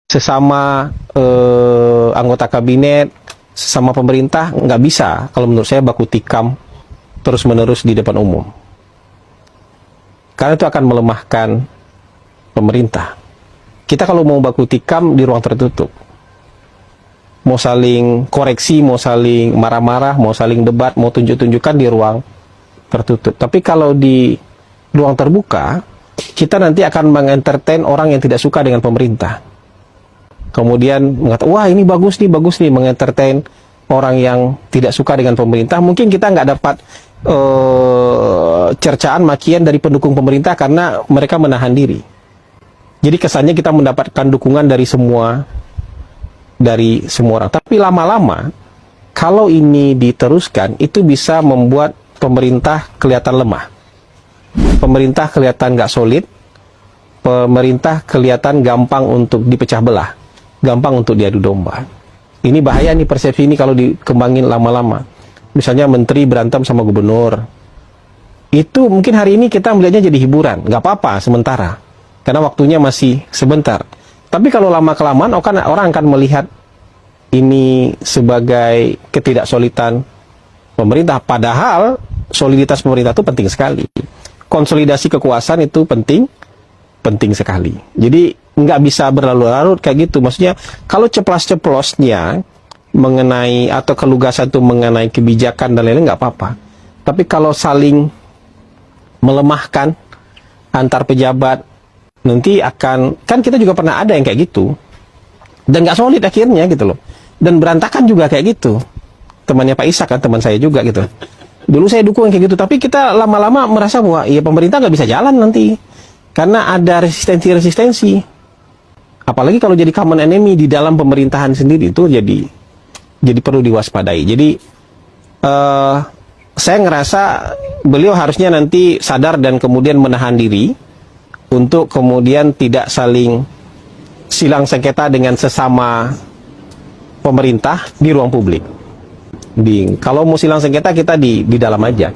sesama anggota kabinet, sesama pemerintah, nggak bisa kalau menurut saya baku tikam terus-menerus di depan umum. Karena itu akan melemahkan pemerintah. Kita kalau mau baku tikam di ruang tertutup, mau saling koreksi, mau saling marah-marah, mau saling debat, mau tunjuk-tunjukkan di ruang tertutup. Tapi kalau di ruang terbuka, kita nanti akan mengentertain orang yang tidak suka dengan pemerintah. Kemudian mengatakan, wah ini bagus nih, mengentertain orang yang tidak suka dengan pemerintah. Mungkin kita nggak dapat cercaan, makian dari pendukung pemerintah karena mereka menahan diri. Jadi kesannya kita mendapatkan dukungan dari semua orang. Tapi lama-lama, kalau ini diteruskan, itu bisa membuat pemerintah kelihatan lemah. Pemerintah kelihatan nggak solid. Pemerintah kelihatan gampang untuk dipecah belah. Gampang untuk diadu domba. Ini bahaya nih persepsi ini kalau dikembangin lama-lama. Misalnya menteri berantem sama gubernur. Itu mungkin hari ini kita melihatnya jadi hiburan. Nggak apa-apa sementara. Karena waktunya masih sebentar. Tapi kalau lama-kelamaan orang akan melihat ini sebagai ketidaksolidan pemerintah. Padahal soliditas pemerintah itu penting sekali. Konsolidasi kekuasaan itu penting sekali. Jadi nggak bisa berlarut-larut kayak gitu. Maksudnya kalau ceplas-ceplosnya mengenai atau kelugasan itu mengenai kebijakan dan lain-lain nggak apa-apa. Tapi kalau saling melemahkan antar pejabat, nanti kan kita juga pernah ada yang kayak gitu dan nggak solid akhirnya gitu loh, dan berantakan juga kayak gitu. Temannya Pak Ishak kan teman saya juga gitu. Dulu saya dukung kayak gitu, tapi kita lama-lama merasa bahwa ya pemerintah nggak bisa jalan nanti karena ada resistensi. Apalagi kalau jadi common enemy di dalam pemerintahan sendiri, itu jadi perlu diwaspadai. Jadi saya ngerasa beliau harusnya nanti sadar dan kemudian menahan diri untuk kemudian tidak saling silang sengketa dengan sesama pemerintah di ruang publik. Kalau mau silang sengketa kita di dalam aja.